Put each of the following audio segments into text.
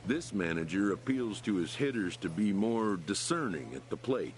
This manager appeals to his hitters to be more discerning at the plate.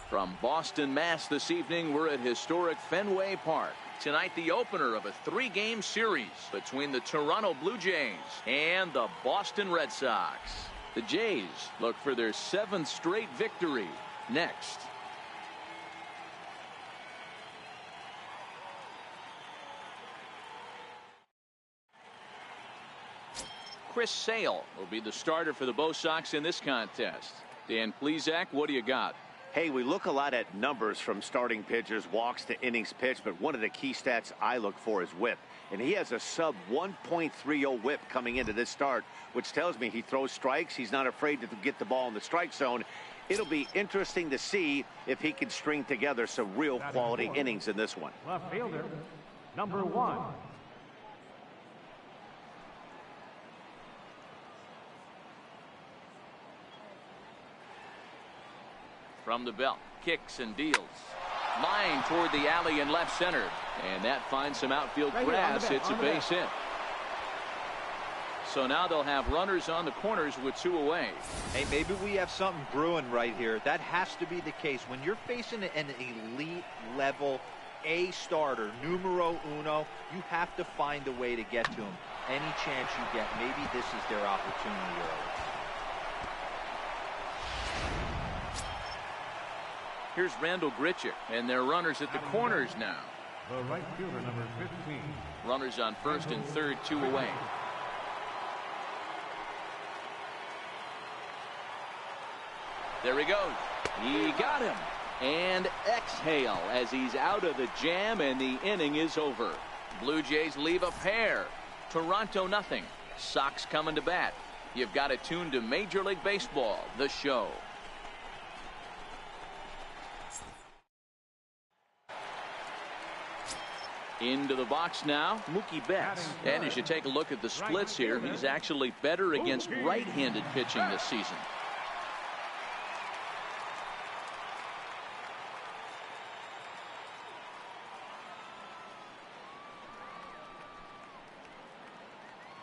From Boston, Mass. This evening, we're at historic Fenway Park. Tonight, the opener of a 3-game series between the Toronto Blue Jays and the Boston Red Sox. The Jays look for their 7th straight victory next. Chris Sale will be the starter for the Bo Sox in this contest. Dan Plesac, what do you got? Hey, we look a lot at numbers from starting pitchers, walks to innings pitched, but one of the key stats I look for is whip. And he has a sub 1.30 whip coming into this start, which tells me he throws strikes. He's not afraid to get the ball in the strike zone. It'll be interesting to see if he can string together some real quality innings in this one. Left fielder, number 1. From the belt, kicks and deals. Line toward the alley in left center. And that finds some outfield grass. It's a base hit. So now they'll have runners on the corners with 2 away. Hey, maybe we have something brewing right here. That has to be the case. When you're facing an elite level A starter, numero uno, you have to find a way to get to him. Any chance you get, maybe this is their opportunity early. Here's Randall Grichuk, and they're runners at the corners now. The right fielder, number 15. Runners on first and third, 2 away. There he goes. He got him. And exhale as he's out of the jam, and the inning is over. Blue Jays leave a pair. Toronto nothing. Sox coming to bat. You've got it tuned to Major League Baseball, the show. Into the box now, Mookie Betts. And as you take a look at the splits here, he's actually better against right-handed pitching this season.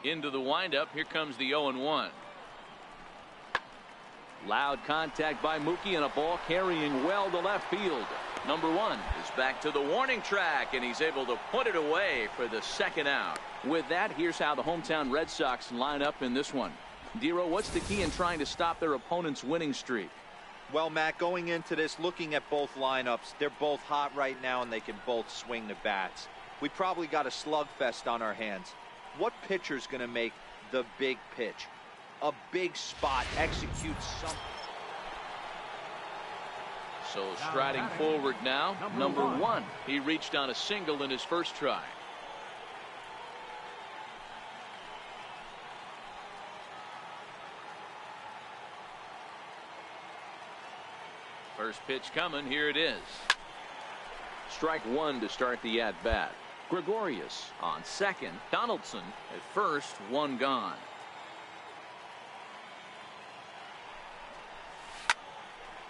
Into the windup, here comes the 0-1. Loud contact by Mookie and a ball carrying well to left field. Number 1 is back to the warning track, and he's able to put it away for the second out. With that, here's how the hometown Red Sox line up in this one. Dero, what's the key in trying to stop their opponent's winning streak? Well, Matt, going into this, looking at both lineups, they're both hot right now, and they can both swing the bats. We probably got a slugfest on our hands. What pitcher's going to make the big pitch? A big spot, execute something. So striding forward now, number 1. He reached on a single in his first try. First pitch coming, here it is. Strike 1 to start the at-bat. Gregorius on second. Donaldson at first, 1 gone.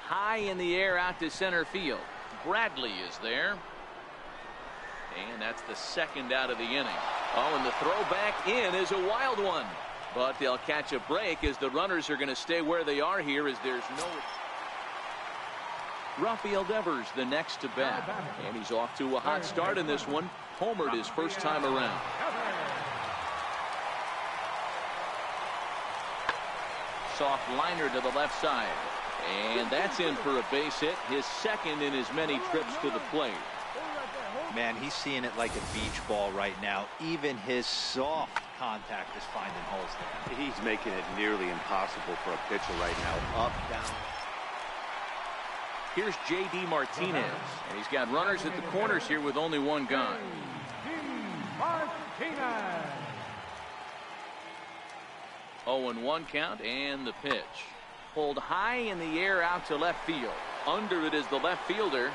High in the air out to center field. Bradley is there. And that's the second out of the inning. Oh, and the throw back in is a wild one. But they'll catch a break as the runners are going to stay where they are here as there's no... Rafael Devers the next to bat. And he's off to a hot start in this one. Homered his first time around. Soft liner to the left side. And that's in for a base hit, his second in as many trips to the plate. Man, he's seeing it like a beach ball right now. Even his soft contact is finding holes there. He's making it nearly impossible for a pitcher right now. Up, down. Here's J.D. Martinez, and he's got runners at the corners here with only one gone. Martinez. 0-1 count, and the pitch. Pulled high in the air out to left field. Under it is the left fielder.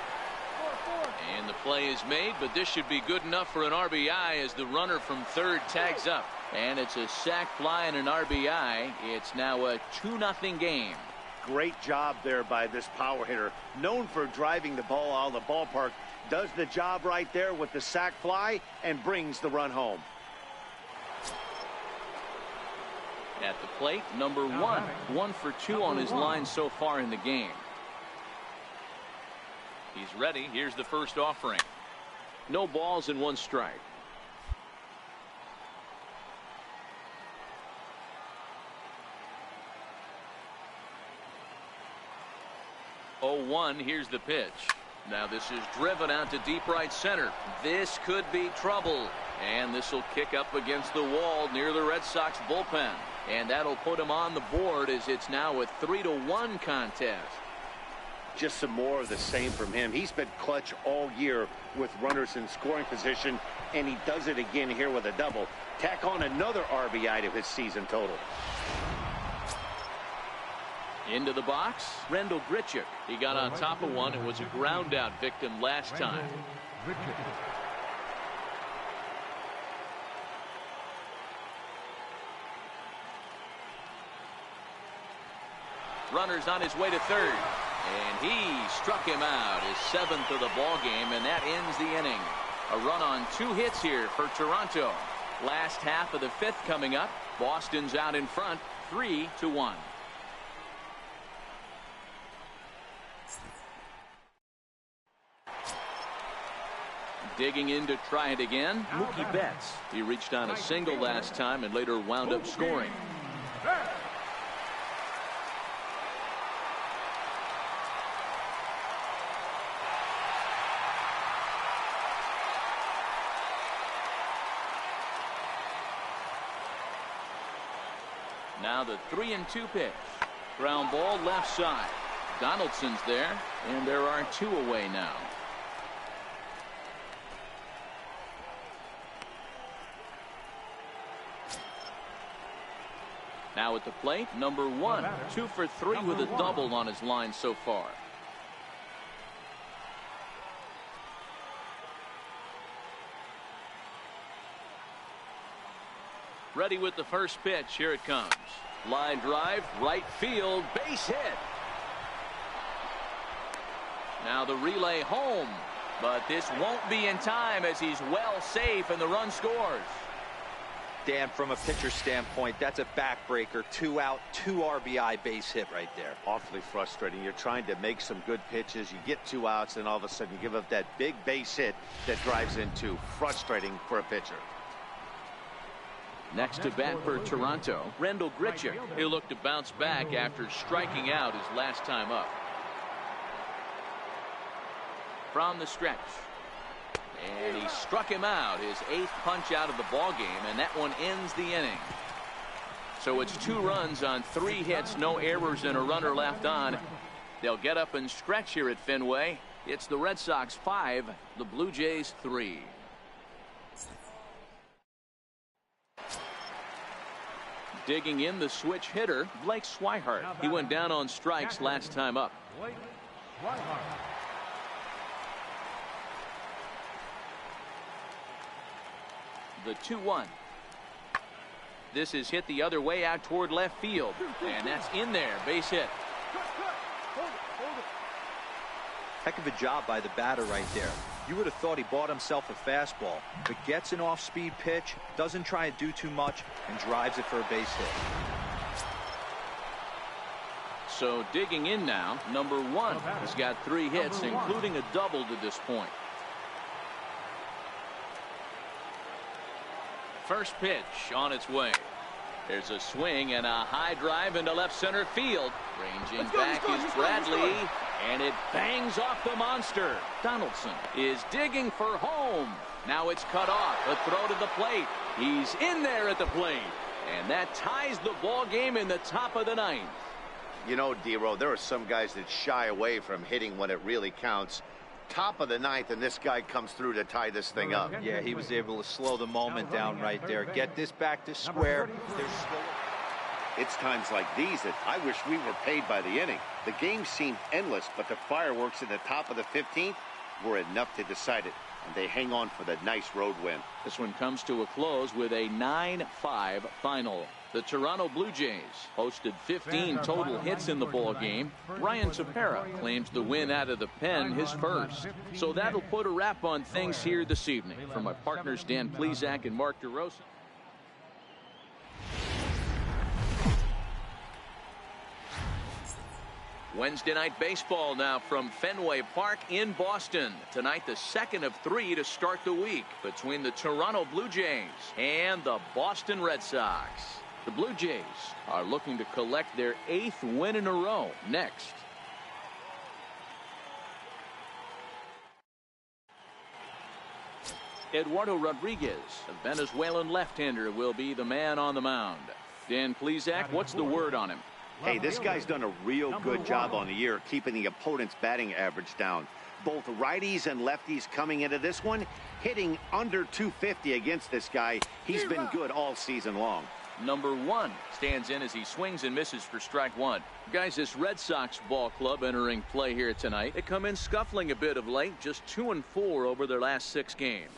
And the play is made, but this should be good enough for an RBI as the runner from third tags up. And it's a sac fly and an RBI. It's now a 2-0 game. Great job there by this power hitter. Known for driving the ball out of the ballpark. Does the job right there with the sac fly and brings the run home. At the plate, number 1. 1 for 2 on his line so far in the game. He's ready. Here's the first offering. No balls and 1 strike. Oh, 1. Here's the pitch. Now this is driven out to deep right center. This could be trouble. And this will kick up against the wall near the Red Sox bullpen. And that'll put him on the board as it's now a 3-1 contest. Just some more of the same from him. He's been clutch all year with runners in scoring position, and he does it again here with a double. Tack on another RBI to his season total. Into the box, Rendell Grichuk. He got on top of one and was a ground out victim last time. Runner's on his way to third, and he struck him out, his 7th of the ball game, and that ends the inning. A run on 2 hits here for Toronto. Last half of the 5th coming up. Boston's out in front, 3-1. Digging in to try it again, Mookie Betts. He reached on a single last time and later wound up scoring. Now the 3-2 pitch. Ground ball left side. Donaldson's there, and there are 2 away now. Now at the plate, number 1. 2 for 3 with a double on his line so far. Ready with the first pitch. Here it comes. Line drive, right field, base hit. Now the relay home, but this won't be in time as he's well safe and the run scores. Dan, from a pitcher standpoint, that's a backbreaker. 2 out, 2 RBI base hit right there. Awfully frustrating. You're trying to make some good pitches. You get 2 outs, and all of a sudden you give up that big base hit that drives in 2. Frustrating for a pitcher. Next to bat for Toronto, Rendell Grichuk. He'll look to bounce back after striking out his last time up. From the stretch. And he struck him out, his 8th punch out of the ball game, and that one ends the inning. So it's 2 runs on 3 hits, no errors, and a runner left on. They'll get up and stretch here at Fenway. It's the Red Sox 5, the Blue Jays 3. Digging in, the switch hitter, Blake Swihart. He went down on strikes last time up. The 2-1. This is hit the other way out toward left field, and that's in there, base hit. Heck of a job by the batter right there. You would have thought he bought himself a fastball, but gets an off-speed pitch, doesn't try to do too much, and drives it for a base hit. So digging in now, number 1. He's got 3 hits, including a double to this point. First pitch on its way. There's a swing and a high drive into left center field. Ranging back is Bradley, and it bangs off the monster. Donaldson is digging for home. Now it's cut off. A throw to the plate. He's in there at the plate. And that ties the ball game in the top of the 9th. You know, D-Row, there are some guys that shy away from hitting when it really counts. Top of the ninth, and this guy comes through to tie this thing up. Yeah, he was able to slow the moment down right there. Get this back to square. It's times like these that I wish we were paid by the inning. The game seemed endless, but the fireworks at the top of the 15th were enough to decide it, and they hang on for the nice road win. This one comes to a close with a 9-5 final. The Toronto Blue Jays posted 15 total hits in the ball game. Ryan Tepera claims the win out of the pen, his first. So that'll put a wrap on things here this evening. From my partners Dan Plesac and Mark DeRosa. Wednesday night baseball now from Fenway Park in Boston. Tonight, the second of 3 to start the week between the Toronto Blue Jays and the Boston Red Sox. The Blue Jays are looking to collect their 8th win in a row next. Eduardo Rodriguez, a Venezuelan left-hander, will be the man on the mound. Dan Plesac, what's the word on him? Hey, this guy's done a real good job on the year keeping the opponent's batting average down. Both righties and lefties coming into this one, hitting under 250 against this guy. He's been good all season long. Number 1 stands in as he swings and misses for strike 1. Guys, this Red Sox ball club entering play here tonight. They come in scuffling a bit of late, just 2-4 over their last 6 games.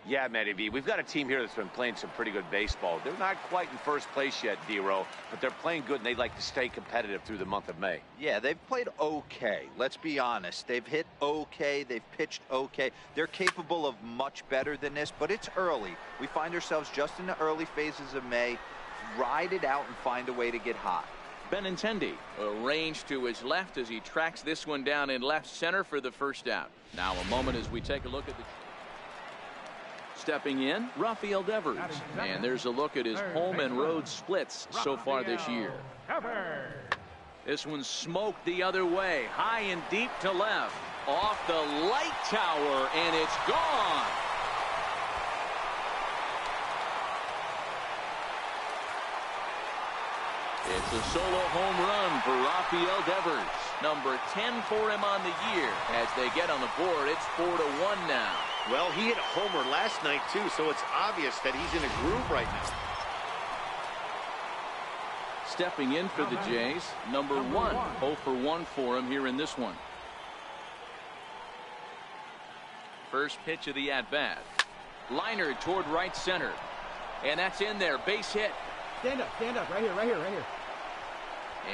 Yeah, Matty B, we've got a team here that's been playing some pretty good baseball. They're not quite in first place yet, D-Row, but they're playing good, and they'd like to stay competitive through the month of May. Yeah, they've played okay. Let's be honest. They've hit okay. They've pitched okay. They're capable of much better than this, but it's early. We find ourselves just in the early phases of May. Ride it out and find a way to get hot. Benintendi arranged to his left as he tracks this one down in left center for the first out. Now a moment as we take a look at the... Stepping in, Rafael Devers. And there's a look at his home and road splits so far this year. This one's smoked the other way. High and deep to left. Off the light tower, and it's gone. It's a solo home run for Rafael Devers. Number 10 for him on the year. As they get on the board, it's 4-1 now. Well, he hit a homer last night, too, so it's obvious that he's in a groove right now. Stepping in for the Jays, number 1. 0 for 1 for him here in this one. First pitch of the at-bat. Liner toward right center. And that's in there. Base hit. Stand up. Right here.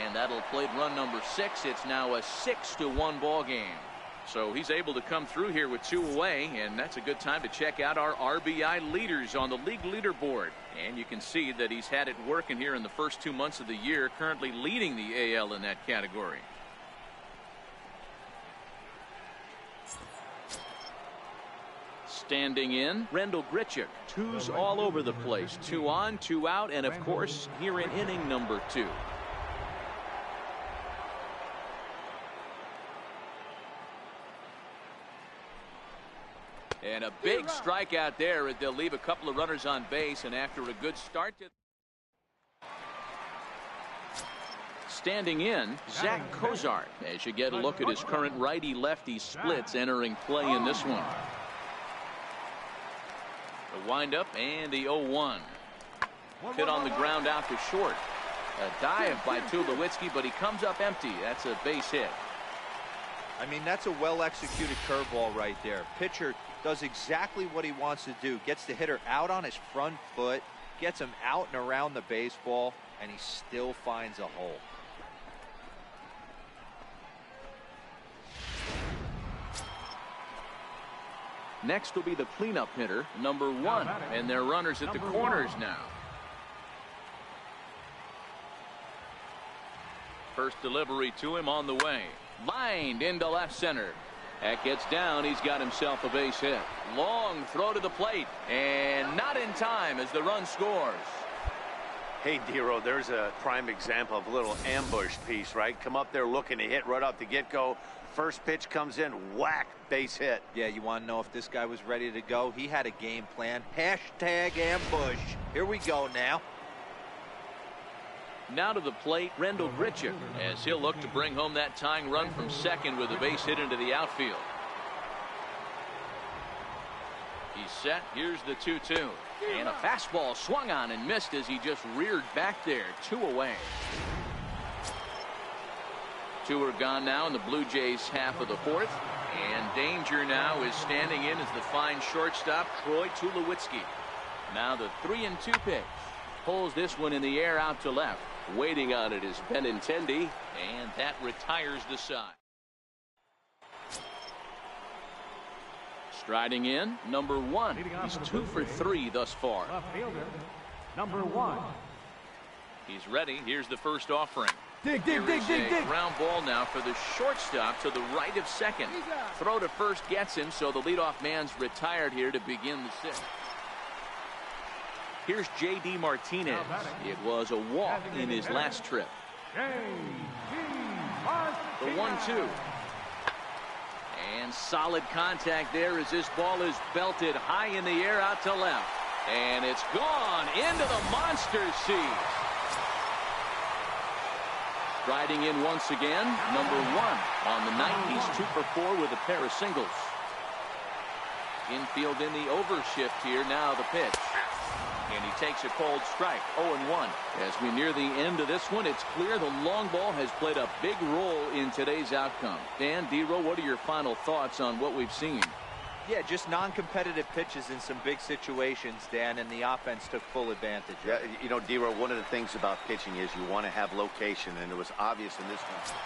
And that'll play run number 6. It's now a 6-1 ball game. So he's able to come through here with 2 away, and that's a good time to check out our RBI leaders on the league leaderboard. And you can see that he's had it working here in the first 2 months of the year, currently leading the AL in that category. Standing in, Rendell Grichuk. 2's all over the place. 2 on, 2 out, and of course, here in inning number 2. And a big strikeout there. They'll leave a couple of runners on base, and after a good start to... Standing in, Zach Cozart. As you get a look at his current righty-lefty splits entering play in this one. The windup and the 0-1. Hit on the ground out to short. A dive by Tulowitzki, but he comes up empty. That's a base hit. I mean, that's a well-executed curveball right there. Pitcher does exactly what he wants to do. Gets the hitter out on his front foot, gets him out and around the baseball, and he still finds a hole. Next will be the cleanup hitter, number 1, and their runners at the corners now. First delivery to him on the way. Lined into left center. That gets down. He's got himself a base hit. Long throw to the plate, and not in time as the run scores. Hey, D-Row, there's a prime example of a little ambush piece, right? Come up there looking to hit right off the get-go. First pitch comes in, whack, base hit. Yeah, you want to know if this guy was ready to go? He had a game plan. Hashtag ambush. Here we go now. Now to the plate, Rendell Gritchick, as he'll look to bring home that tying run from second with a base hit into the outfield. He's set. Here's the 2-2. And a fastball swung on and missed as he just reared back there. 2 away. 2 are gone now in the Blue Jays half of the 4th. And danger now is standing in as the fine shortstop, Troy Tulowitzki. Now the 3-2 pitch. Pulls this one in the air out to left. Waiting on it is Benintendi. And that retires the side. Striding in, number 1. He's 2 for 3 thus far. Left fielder, number 1. He's ready. Here's the first offering. Dig. Ground ball now for the shortstop to the right of second. Throw to first gets him, so the leadoff man's retired here to begin the 6th. Here's J.D. Martinez. It was a walk in his last trip. The 1-2. And solid contact there as this ball is belted high in the air out to left. And it's gone into the monster seat. Riding in once again, number 1. On the night, he's 2 for 4 with a pair of singles. Infield in the overshift here. Now the pitch. And he takes a cold strike. 0-1. As we near the end of this one, it's clear the long ball has played a big role in today's outcome. Dan, D-Row, what are your final thoughts on what we've seen? Yeah, just non-competitive pitches in some big situations, Dan, and the offense took full advantage. Yeah, you know, D-Row, one of the things about pitching is you want to have location, and it was obvious in this one.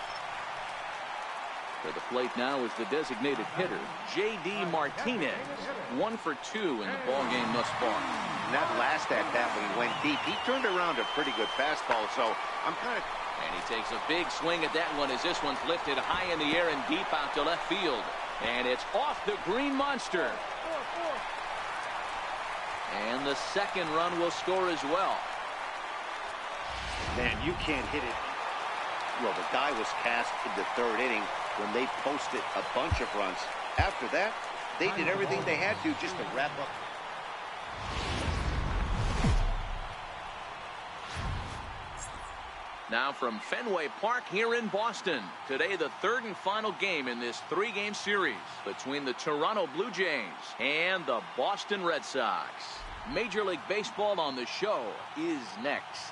To the plate now is the designated hitter, J.D. Martinez. 1 for 2 in the ballgame thus far. And that last at-bat when he went deep, he turned around a pretty good fastball, so I'm kind of... And he takes a big swing at that one as this one's lifted high in the air and deep out to left field. And it's off the green monster. And the second run will score as well. Man, you can't hit it. Well, the guy was cast in the 3rd inning when they posted a bunch of runs. After that, they did everything they had to just to wrap up. Now from Fenway Park here in Boston. Today, the 3rd and final game in this 3-game series between the Toronto Blue Jays and the Boston Red Sox. Major League Baseball on the show is next.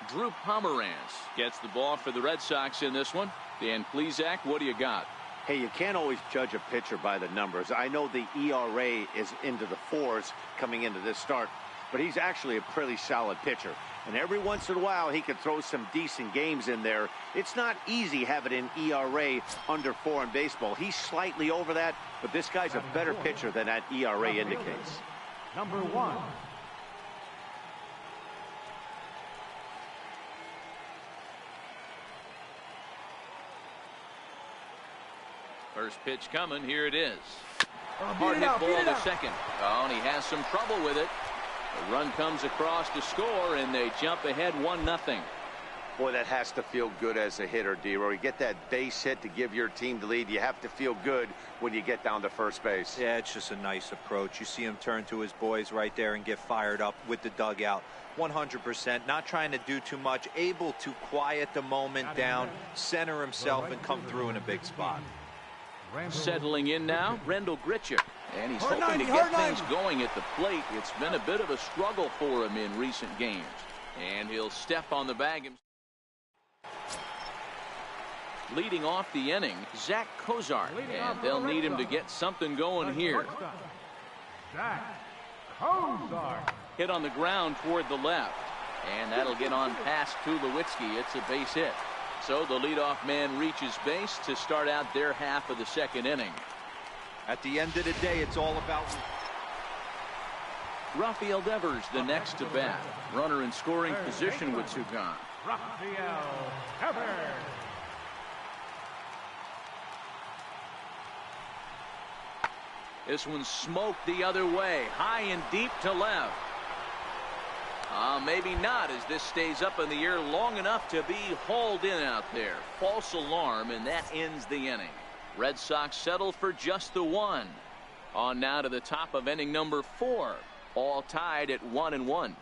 Drew Pomeranz gets the ball for the Red Sox in this one. Dan Plesac, what do you got? Hey, you can't always judge a pitcher by the numbers. I know the ERA is into the 4s coming into this start, but he's actually a pretty solid pitcher. And every once in a while, he can throw some decent games in there. It's not easy having an ERA under 4 in baseball. He's slightly over that, but this guy's a better pitcher than that ERA indicates. Number 1. First pitch coming. Here it is. Hard hit ball to second. Oh, and he has some trouble with it. The run comes across to score, and they jump ahead 1-0. Boy, that has to feel good as a hitter, D-Roy. You get that base hit to give your team the lead. You have to feel good when you get down to first base. Yeah, it's just a nice approach. You see him turn to his boys right there and get fired up with the dugout. 100%, not trying to do too much, able to quiet the moment down, center himself, and come through in a big spot. Settling in now, Rendell Gritchick. And he's hoping to get things going at the plate. It's been a bit of a struggle for him in recent games. And he'll step on the bag. Leading off the inning, Zach Kozar. And they'll need him to get something going here. Zach Kozar. Hit on the ground toward the left. And that'll get on past Tulowitzki. It's a base hit. So the leadoff man reaches base to start out their half of the second inning. At the end of the day, it's all about... Rafael Devers the next to bat. Runner in scoring position with 2 gone. Rafael Devers. This one smoked the other way. High and deep to left. Maybe not, as this stays up in the air long enough to be hauled in out there. False alarm, and that ends the inning. Red Sox settle for just the one. On now to the top of inning number 4. All tied at 1-1.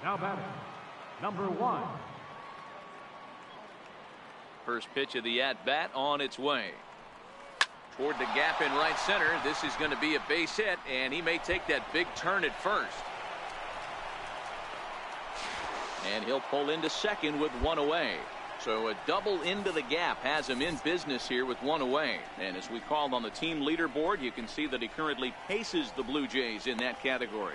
Now batting, number 1. First pitch of the at-bat on its way. Toward the gap in right center. This is going to be a base hit, and he may take that big turn at first. And he'll pull into second with one away. So a double into the gap has him in business here with one away. And as we called on the team leaderboard, you can see that he currently paces the Blue Jays in that category.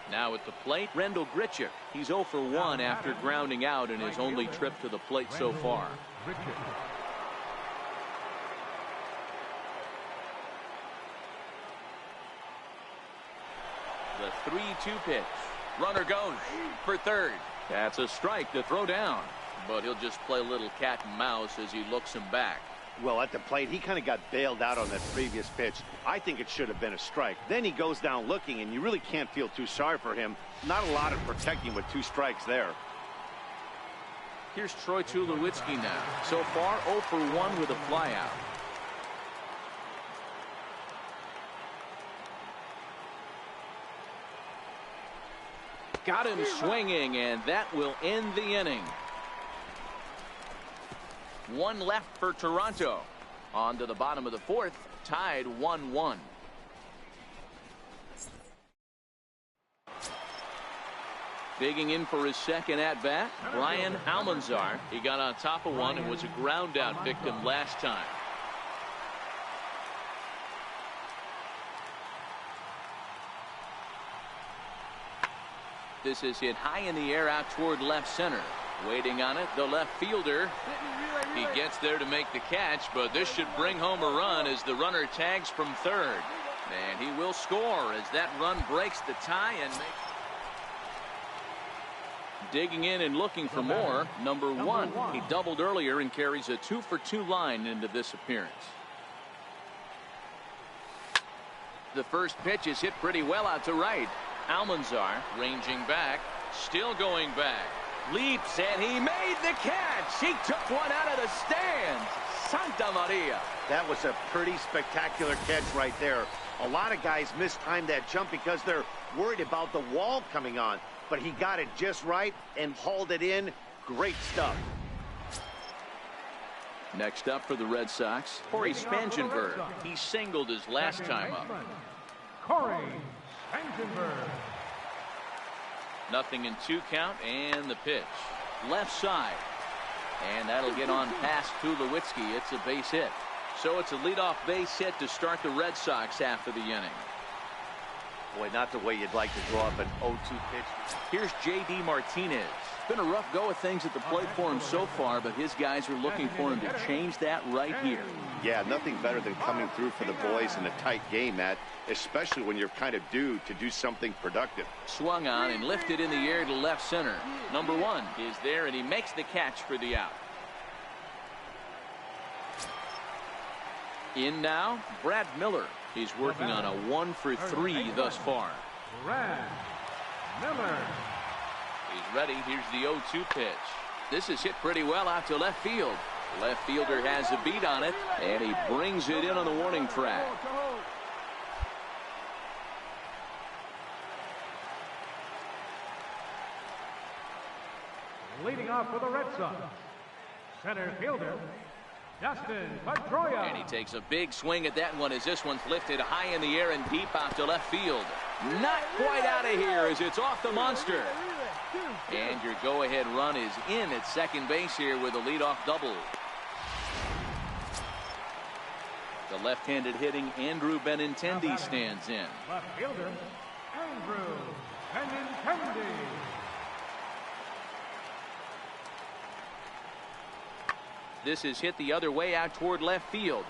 Now at the plate, Rendell Grichuk. He's 0 for 1 after grounding out in his only trip to the plate so far. The 3-2 pitch. Runner goes for third. That's a strike to throw down. But he'll just play a little cat and mouse as he looks him back. Well, at the plate, he kind of got bailed out on that previous pitch. I think it should have been a strike. Then he goes down looking, and you really can't feel too sorry for him. Not a lot of protecting with 2 strikes there. Here's Troy Tulowitzki now. So far, 0 for 1 with a flyout. Got him swinging, and that will end the inning. 1 left for Toronto. On to the bottom of the 4th, tied 1-1. Digging in for his second at-bat, Brian Almanzar. He got on top of one and was a ground-out victim last time. This is hit high in the air out toward left center. Waiting on it, the left fielder. He gets there to make the catch, but this should bring home a run as the runner tags from third. And he will score as that run breaks the tie and makes. Digging in and looking for more, number 1. He doubled earlier and carries a 2 for 2 line into this appearance. The first pitch is hit pretty well out to right. Almanzar ranging back, still going back. Leaps, and he made the catch. He took one out of the stands. Santa Maria. That was a pretty spectacular catch right there. A lot of guys mistime that jump because they're worried about the wall coming on. But he got it just right and hauled it in. Great stuff. Next up for the Red Sox, Corey Spangenberg. He singled his last time up. Corey Spangenberg. Nothing in 2 count, and the pitch. Left side. And that'll get on past Tulowitzki. It's a base hit. So it's a leadoff base hit to start the Red Sox after the inning. Boy, not the way you'd like to draw up an 0-2 pitch. Here's J.D. Martinez. It's been a rough go of things at the plate for him so far, but his guys are looking for him to change that right here. Yeah, nothing better than coming through for the boys in a tight game, Matt, especially when you're kind of due to do something productive. Swung on and lifted in the air to left center. Number 1 is there, and he makes the catch for the out. In now, Brad Miller. He's working on a 1 for 3 thus far. Brad Miller. He's ready. Here's the 0-2 pitch. This is hit pretty well out to left field. Left fielder has a beat on it, and he brings it in on the warning track. Leading off for the Red Sox, center fielder Justin Pedroia. And he takes a big swing at that one as this one's lifted high in the air and deep out to left field. Not quite out of here as it's off the monster. And your go-ahead run is in at second base here with a leadoff double. The left-handed hitting Andrew Benintendi stands in. Left fielder Andrew Benintendi. This is hit the other way out toward left field.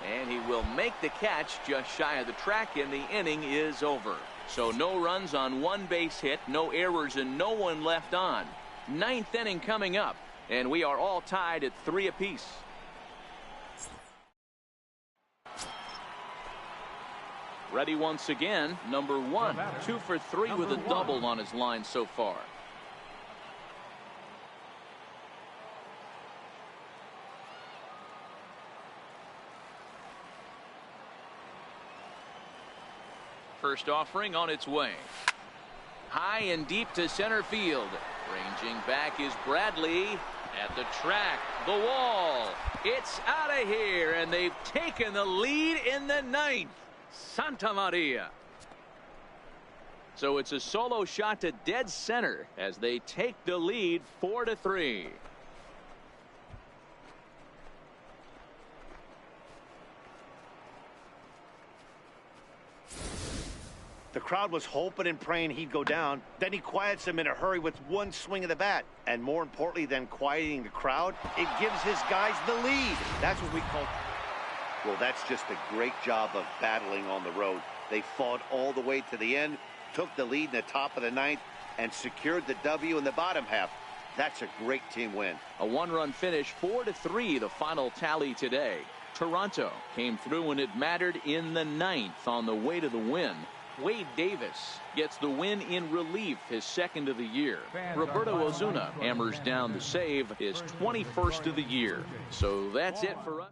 And he will make the catch just shy of the track, and the inning is over. So no runs on 1 base hit, no errors, and no one left on. 9th inning coming up, and we are all tied at 3 apiece. Ready once again, number 1. 2 for 3 with a double on his line so far. First offering on its way. High and deep to center field. Ranging back is Bradley. At the track, the wall. It's out of here, and they've taken the lead in the 9th. Santa Maria. So it's a solo shot to dead center as they take the lead 4-3. The crowd was hoping and praying he'd go down. Then he quiets them in a hurry with one swing of the bat. And more importantly than quieting the crowd, it gives his guys the lead. That's what we call... Well, that's just a great job of battling on the road. They fought all the way to the end, took the lead in the top of the 9th, and secured the W in the bottom half. That's a great team win. A one-run finish, 4-3, the final tally today. Toronto came through when it mattered in the 9th on the way to the win. Wade Davis gets the win in relief, his 2nd of the year. Roberto Ozuna hammers down the save, his 21st of the year. So that's it for us.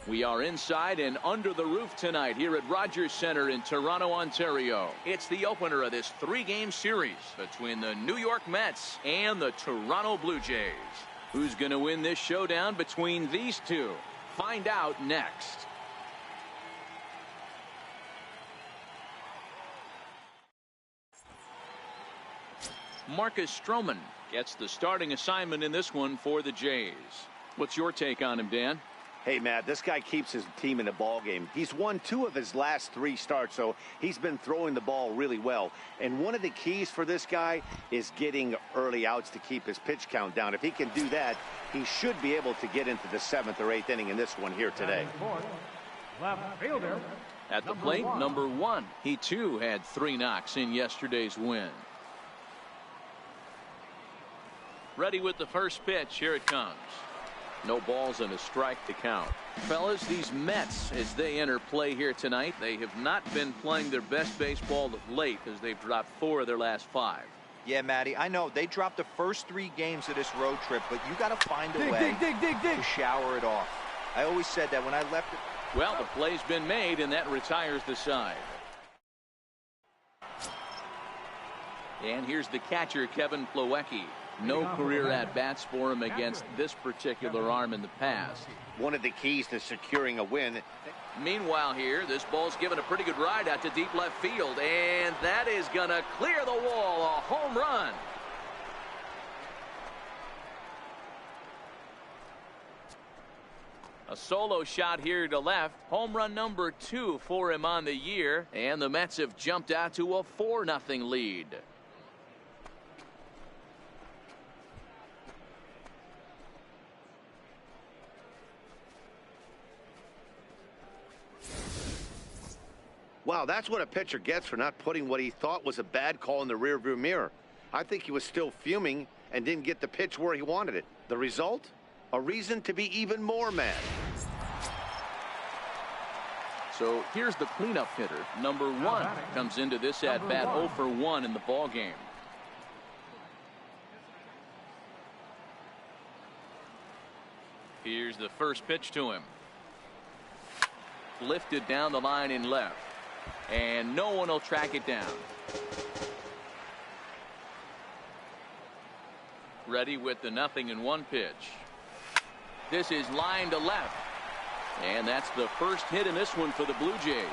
We are inside and under the roof tonight here at Rogers Center in Toronto, Ontario. It's the opener of this 3-game series between the New York Mets and the Toronto Blue Jays. Who's going to win this showdown between these two? Find out next. Marcus Stroman gets the starting assignment in this one for the Jays. What's your take on him, Dan? Hey, Matt, this guy keeps his team in the ball game. He's won 2 of his last 3 starts, so he's been throwing the ball really well. And one of the keys for this guy is getting early outs to keep his pitch count down. If he can do that, he should be able to get into the 7th or 8th inning in this one here today. Left fielder. At the plate, number 1. He, too, had 3 knocks in yesterday's win. Ready with the first pitch. Here it comes. No balls and a strike to count. Fellas, these Mets, as they enter play here tonight, they have not been playing their best baseball of late as they've dropped 4 of their last 5. Yeah, Matty, I know they dropped the first 3 games of this road trip, but you got to find a way to shower it off. I always said that when I left it. Well, the play's been made, and that retires the side. And here's the catcher, Kevin Plawecki. No career at-bats for him against this particular arm in the past. One of the keys to securing a win. Meanwhile here, this ball's given a pretty good ride out to deep left field, and that is going to clear the wall. A home run. A solo shot here to left. Home run number 2 for him on the year, and the Mets have jumped out to a 4-0 lead. Wow, that's what a pitcher gets for not putting what he thought was a bad call in the rearview mirror. I think he was still fuming and didn't get the pitch where he wanted it. The result? A reason to be even more mad. So here's the cleanup hitter. Number 1 comes into this at-bat 0 for 1 in the ball game. Here's the first pitch to him. Lifted down the line in left. And no one will track it down. Ready with the 0-1 pitch. This is line to left. And that's the first hit in this one for the Blue Jays.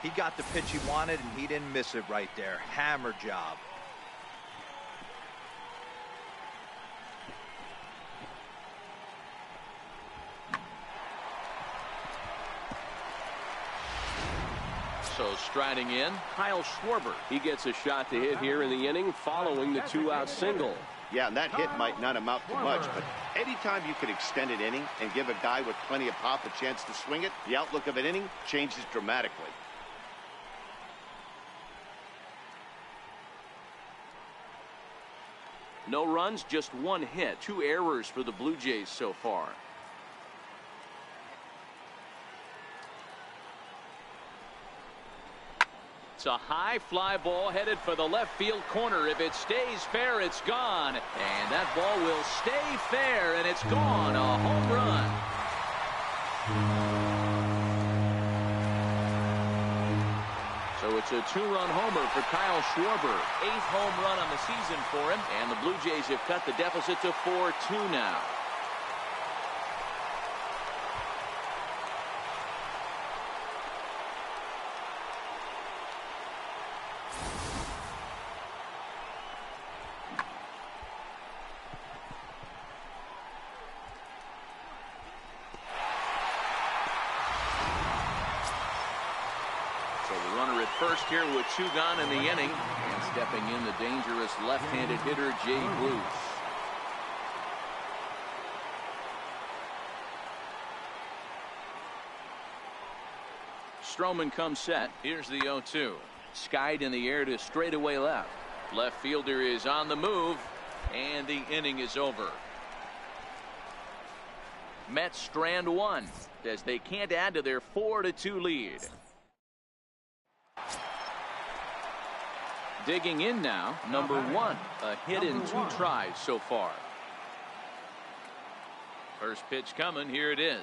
He got the pitch he wanted, and he didn't miss it right there. Hammer job. So striding in, Kyle Schwarber. He gets a shot to hit here in the inning following the 2-out single. Yeah, and that hit might not amount to much, but anytime you can extend an inning and give a guy with plenty of pop a chance to swing it, the outlook of an inning changes dramatically. No runs, just 1 hit. 2 errors for the Blue Jays so far. It's a high fly ball headed for the left field corner. If it stays fair, it's gone. And that ball will stay fair, and it's gone. A home run. So it's a 2-run homer for Kyle Schwarber. 8th home run on the season for him. And the Blue Jays have cut the deficit to 4-2 now. First here with 2 gone in the inning, and stepping in the dangerous left-handed hitter Jay Bruce. Stroman comes set. Here's the 0-2. Skied in the air to straightaway left. Left fielder is on the move, and the inning is over. Mets strand 1 as they can't add to their 4-2 lead. Digging in now, number 1, a hit in 2 tries so far. First pitch coming, here it is.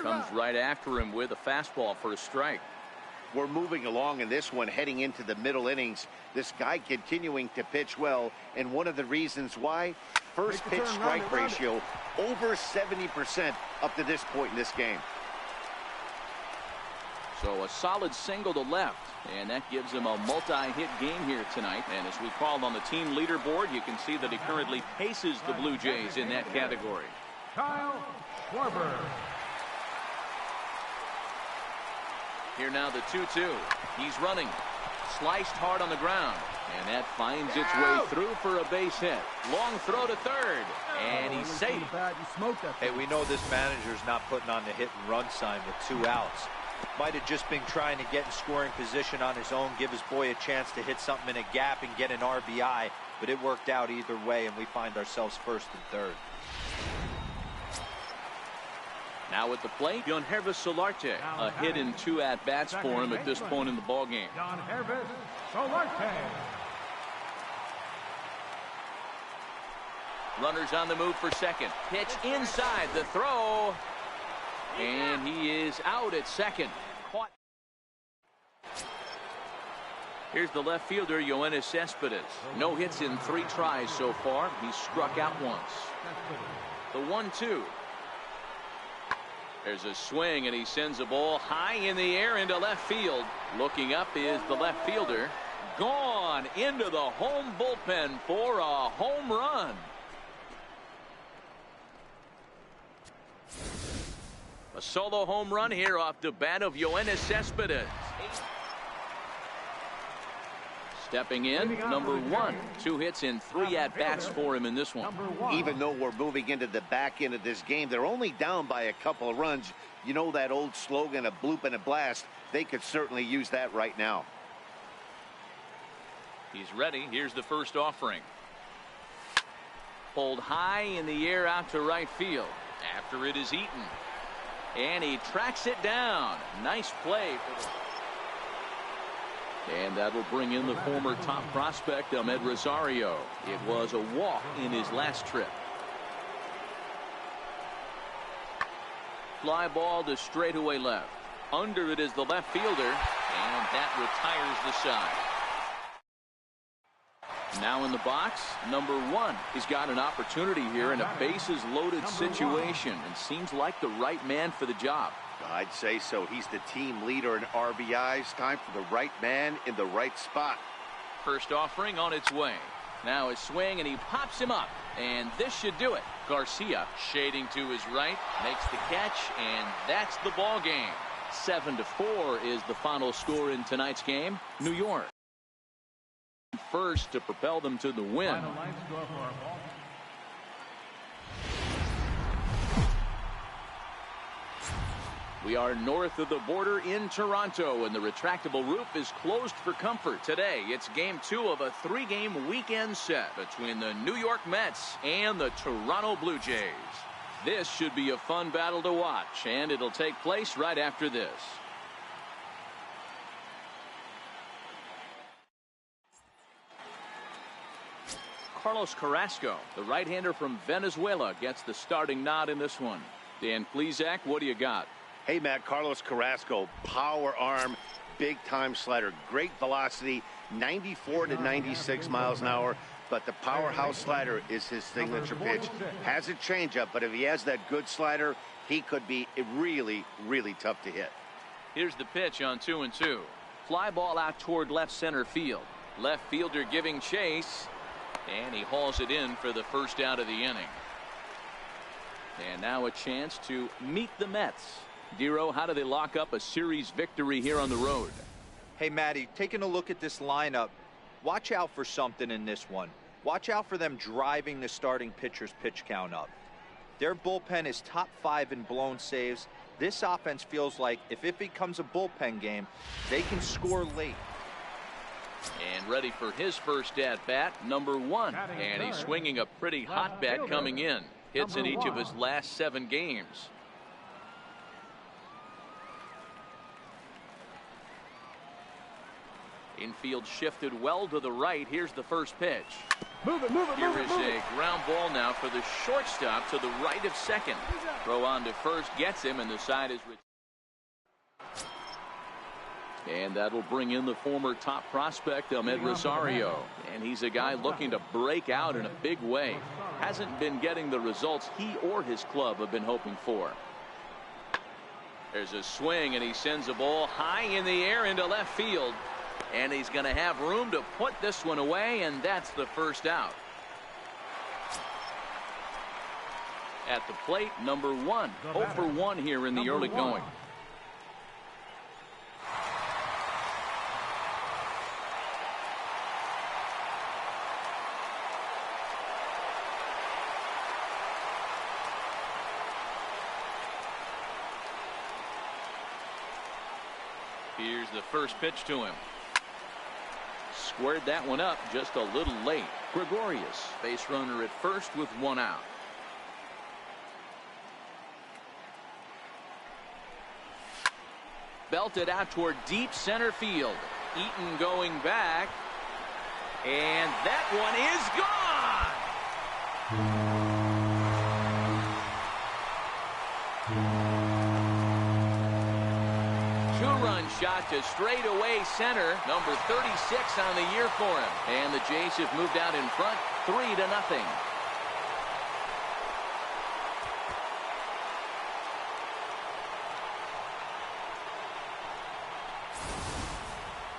Comes right after him with a fastball for a strike. We're moving along in this one, heading into the middle innings. This guy continuing to pitch well, and one of the reasons why, first pitch strike ratio over 70% up to this point in this game. So a solid single to left, and that gives him a multi-hit game here tonight. And as we called on the team leaderboard, you can see that he currently paces the Blue Jays in that category. Kyle Schwarber. Here now the 2-2. He's running. Sliced hard on the ground. And that finds its way through for a base hit. Long throw to third. And he's safe. Hey, we know this manager's not putting on the hit and run sign with 2 outs. Might have just been trying to get in scoring position on his own, give his boy a chance to hit something in a gap and get an RBI, but it worked out either way, and we find ourselves first and third. Now at the plate, Joyride Solarte. A hit in 2 at-bats for him at this point in the ballgame. Joyride Solarte. Runners on the move for second. Pitch inside the throw. And he is out at second. Caught. Here's the left fielder, Yoenis Cespedes. No hits in 3 tries so far. He's struck out once. The 1-2. There's a swing, and he sends a ball high in the air into left field. Looking up is the left fielder. Gone into the home bullpen for a home run. A solo home run here off the bat of Yoenis Cespedes. Stepping in, number 1. 2 hits in 3 at-bats for him in this one. Even though we're moving into the back end of this game, they're only down by a couple of runs. You know that old slogan, a bloop and a blast. They could certainly use that right now. He's ready. Here's the first offering. Pulled high in the air out to right field after it is eaten. And he tracks it down. Nice play for the... And that'll bring in the former top prospect, Ahmed Rosario. It was a walk in his last trip. Fly ball to straightaway left. Under it is the left fielder, and that retires the side. Now in the box, number 1. He's got an opportunity here in a bases-loaded situation and seems like the right man for the job. I'd say so. He's the team leader in RBIs. Time for the right man in the right spot. First offering on its way. Now a swing, and he pops him up. And this should do it. Garcia shading to his right, makes the catch, and that's the ball game. 7-4 is the final score in tonight's game. New York first to propel them to the win. We are north of the border in Toronto, and the retractable roof is closed for comfort. Today, it's game 2 of a 3-game weekend set between the New York Mets and the Toronto Blue Jays. This should be a fun battle to watch, and it'll take place right after this. Carlos Carrasco, the right-hander from Venezuela, gets the starting nod in this one. Dan Plesac, what do you got? Hey, Matt, Carlos Carrasco, power arm, big-time slider, great velocity, 94 to 96 miles an hour, but the powerhouse slider is his signature pitch. Has a changeup, but if he has that good slider, he could be really, really tough to hit. Here's the pitch on 2-2. Fly ball out toward left center field. Left fielder giving chase, and he hauls it in for the first out of the inning. And now a chance to meet the Mets. Dero, how do they lock up a series victory here on the road? Hey, Matty, taking a look at this lineup, watch out for something in this one. Watch out for them driving the starting pitcher's pitch count up. Their bullpen is top 5 in blown saves. This offense feels like if it becomes a bullpen game, they can score late. And ready for his first at-bat, number 1. And he's swinging a pretty hot bat coming in. Hits in each of his last 7 games. Infield shifted well to the right. Here's the first pitch. Move it, move it, Here move it, is move it. a ground ball now for the shortstop to the right of second. Throw on to first gets him, and the side is... And that'll bring in the former top prospect, Ahmed Rosario. And he's a guy looking to break out in a big way. Hasn't been getting the results he or his club have been hoping for. There's a swing, and he sends a ball high in the air into left field. And he's going to have room to put this one away, and that's the first out. At the plate, number 1. 0 for 1 here in the early going. Here's the first pitch to him. Squared that one up just a little late. Gregorius, base runner at first with 1 out. Belted out toward deep center field. Eaton going back. And that one is gone! Two-run shot to straightaway center. Number 36 on the year for him. And the Jays have moved out in front 3-0.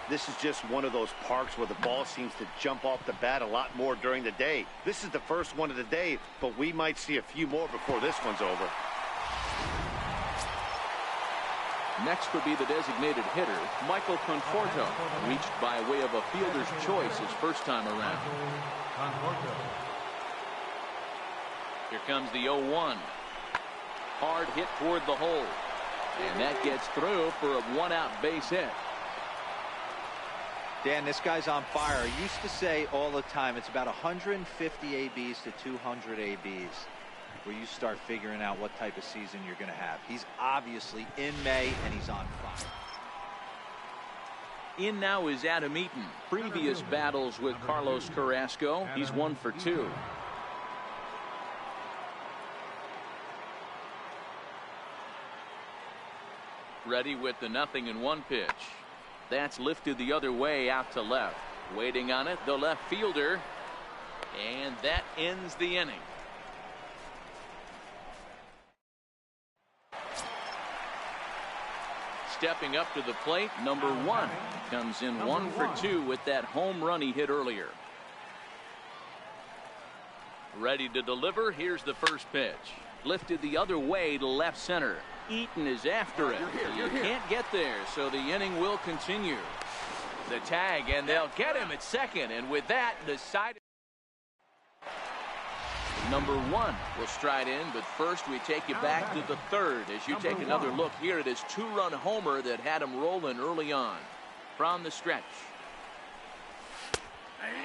This is just one of those parks where the ball seems to jump off the bat a lot more during the day. This is the first one of the day, but we might see a few more before this one's over. Next would be the designated hitter, Michael Conforto, reached by way of a fielder's choice his first time around. Here comes the 0-1. Hard hit toward the hole. And that gets through for a 1-out base hit. Dan, this guy's on fire. I used to say all the time, it's about 150 ABs to 200 ABs where you start figuring out what type of season you're going to have. He's obviously in May, and he's on fire. In now is Adam Eaton. Previous battles with Carlos Carrasco, he's 1 for 2. Ready with the 0-1 pitch. That's lifted the other way out to left. Waiting on it, the left fielder. And that ends the inning. Stepping up to the plate, number 1. Comes in 1 for 2 with that home run he hit earlier. Ready to deliver. Here's the first pitch. Lifted the other way to left center. Eaton is after it. He can't get there, so the inning will continue. The tag, and they'll get him at second, and with that, the side. Number 1 will stride in, but first we take you back to the third as you take another look here at his 2-run homer that had him rolling early on. From the stretch.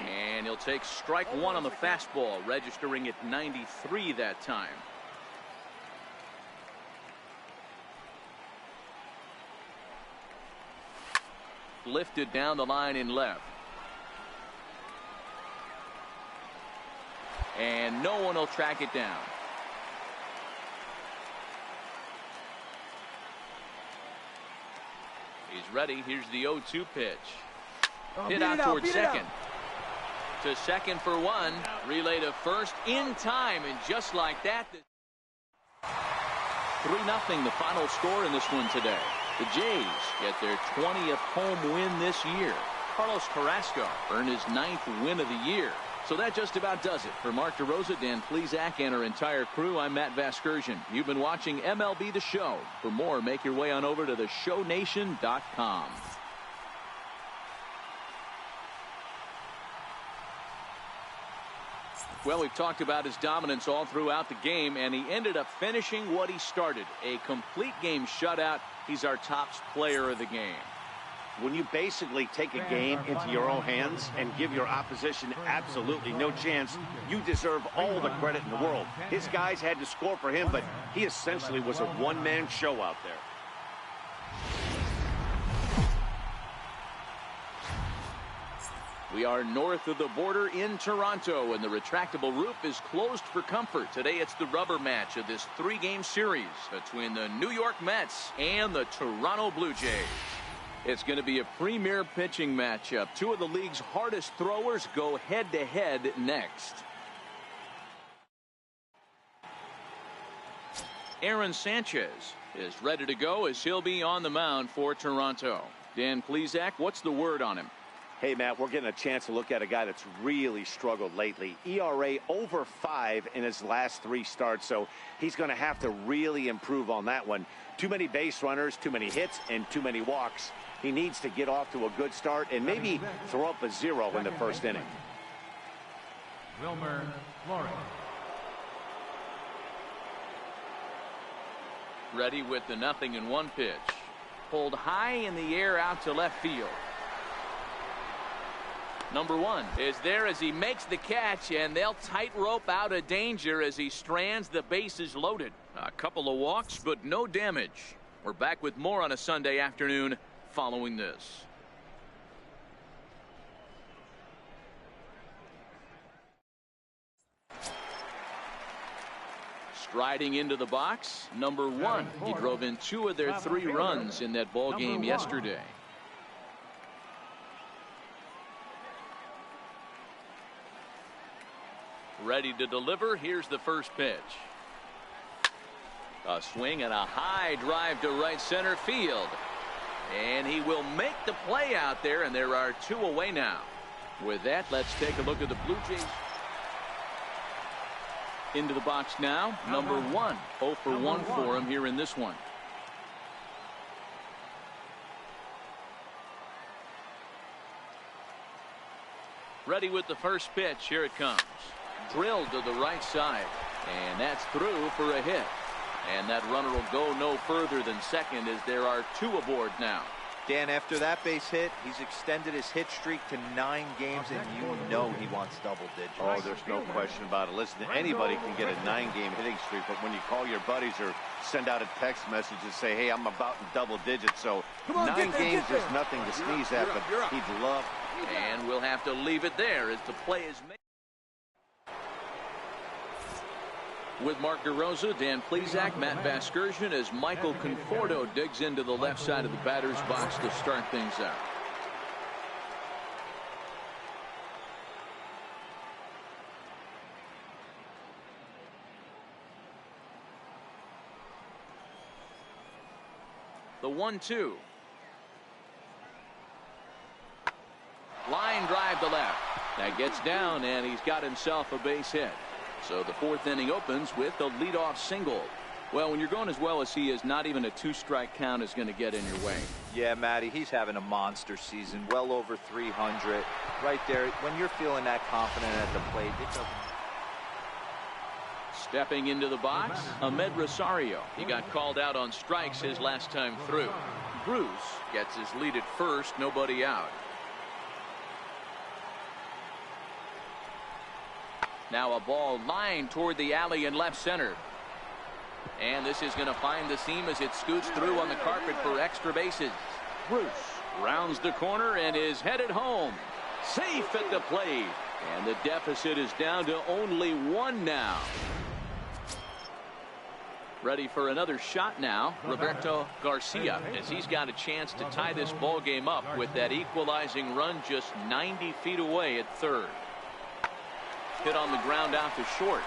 And he'll take strike 1 on the fastball, registering at 93 that time. Lifted down the line in left. And no one will track it down. He's ready. Here's the 0-2 pitch. Hit out towards second. To second for 1. Relay to first in time. And just like that, 3-0 the final score in this one today. The Jays get their 20th home win this year. Carlos Carrasco earned his 9th win of the year. So that just about does it. For Mark DeRosa, Dan Plesac, and our entire crew, I'm Matt Vasgersian. You've been watching MLB The Show. For more, make your way on over to theshownation.com. Well, we've talked about his dominance all throughout the game, and he ended up finishing what he started. A complete game shutout. He's our top player of the game. When you basically take a game into your own hands and give your opposition absolutely no chance, you deserve all the credit in the world. His guys had to score for him, but he essentially was a one-man show out there. We are north of the border in Toronto, and the retractable roof is closed for comfort. Today it's the rubber match of this 3-game series between the New York Mets and the Toronto Blue Jays. It's going to be a premier pitching matchup. Two of the league's hardest throwers go head-to-head next. Aaron Sanchez is ready to go as he'll be on the mound for Toronto. Dan Plesac, what's the word on him? Hey, Matt, we're getting a chance to look at a guy that's really struggled lately. ERA over 5 in his last 3 starts, so he's going to have to really improve on that one. Too many base runners, too many hits, and too many walks. He needs to get off to a good start and maybe throw up a 0 in the first inning. Wilmer Flores. Ready with the 0-1 pitch. Pulled high in the air out to left field. Number 1 is there as he makes the catch, and they'll tightrope out of danger as he strands the bases loaded. A couple of walks, but no damage. We're back with more on a Sunday afternoon following this. Striding into the box, number 1. He drove in 2 of their 3 runs in that ball game yesterday. Ready to deliver. Here's the first pitch. A swing and a high drive to right center field. And he will make the play out there, and there are 2 away now. With that, let's take a look at the Blue Jays. Into the box now, number 1. 0 for 1 for him here in this one. Ready with the first pitch. Here it comes. Drilled to the right side, and that's through for a hit. And that runner will go no further than second as there are 2 aboard now. Dan, after that base hit, he's extended his hit streak to 9 games, and you know he wants double digits. Oh, there's no question about it. Listen, anybody can get a 9-game hitting streak, but when you call your buddies or send out a text message and say, hey, I'm about in double digits, so 9 games is nothing to sneeze at, but he'd love. And we'll have to leave it there as the play is made. With Mark DeRosa, Dan Plesac, Matt Vasgersian, as Michael Conforto digs into the left side of the batter's box to start things out. The 1-2. Line drive to left. That gets down, and he's got himself a base hit. So the 4th inning opens with a leadoff single. Well, when you're going as well as he is, not even a 2-strike count is going to get in your way. Yeah, Matty, he's having a monster season, well over 300. Right there, when you're feeling that confident at the plate, it doesn't. Stepping into the box, Ahmed Rosario. He got called out on strikes his last time through. Bruce gets his lead at first, nobody out. Now a ball lined toward the alley in left center. And this is going to find the seam as it scoots through on the carpet for extra bases. Bruce rounds the corner and is headed home. Safe at the plate. And the deficit is down to only 1 now. Ready for another shot now, Roberto Garcia, as he's got a chance to tie this ball game up with that equalizing run just 90 feet away at third. Hit on the ground out to short.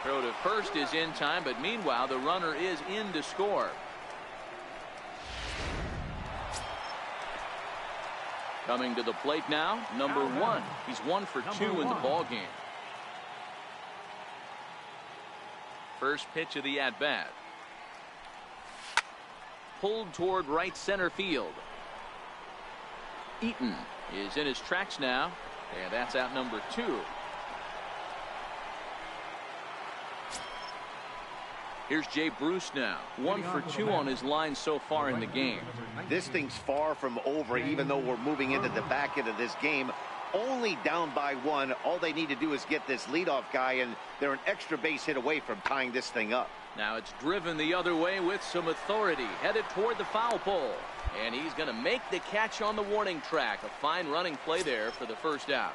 Throw to first is in time, but meanwhile the runner is in to score. Coming to the plate now, number 1. He's 1 for 2 in the ball game. First pitch of the at-bat. Pulled toward right center field. Eaton is in his tracks now. And that's out number 2. Here's Jay Bruce now. 1 for 2 on his line so far in the game. This thing's far from over, even though we're moving into the back end of this game. Only down by 1. All they need to do is get this leadoff guy, and they're an extra base hit away from tying this thing up. Now it's driven the other way with some authority. Headed toward the foul pole. And he's going to make the catch on the warning track. A fine running play there for the first out.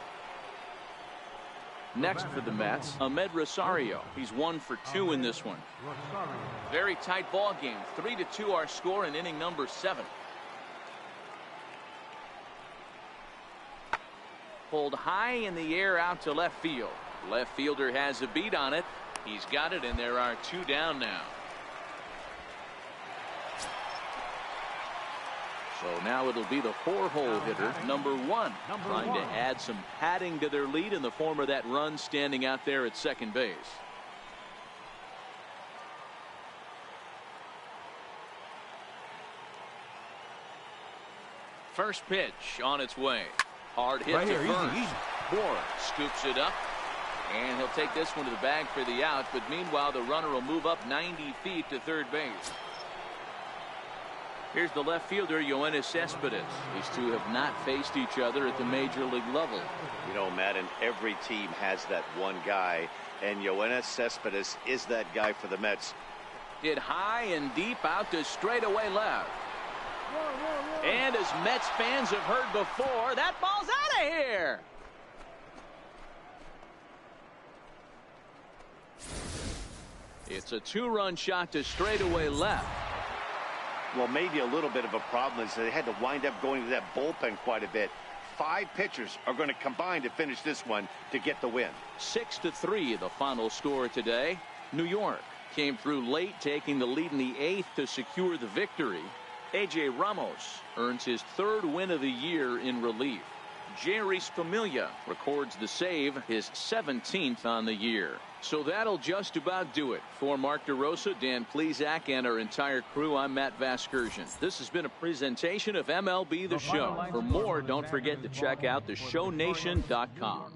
Next for the Mets, Ahmed Rosario. He's 1 for 2 in this one. Very tight ball game. 3-2 our score in inning number 7. Pulled high in the air out to left field. Left fielder has a beat on it. He's got it, and there are 2 down now. So now it'll be the 4-hole hitter, number 1, trying to add some padding to their lead in the form of that run standing out there at second base. First pitch on its way. Hard hit to first. Moore scoops it up, and he'll take this one to the bag for the out, but meanwhile the runner will move up 90 feet to third base. Here's the left fielder, Yoenis Cespedes. These two have not faced each other at the major league level. You know, Matt, and every team has that one guy, and Yoenis Cespedes is that guy for the Mets. Hit high and deep out to straightaway left. And as Mets fans have heard before, that ball's out of here. It's a 2-run shot to straightaway left. Well, maybe a little bit of a problem is they had to wind up going to that bullpen quite a bit. 5 pitchers are going to combine to finish this one to get the win. 6-3 the final score today. New York came through late, taking the lead in the 8th to secure the victory. A.J. Ramos earns his 3rd win of the year in relief. Jerry's Familia records the save, his 17th on the year. So that'll just about do it. For Mark DeRosa, Dan Plesac, and our entire crew, I'm Matt Vasgersian. This has been a presentation of MLB The Show. For more, don't forget to check out theshownation.com.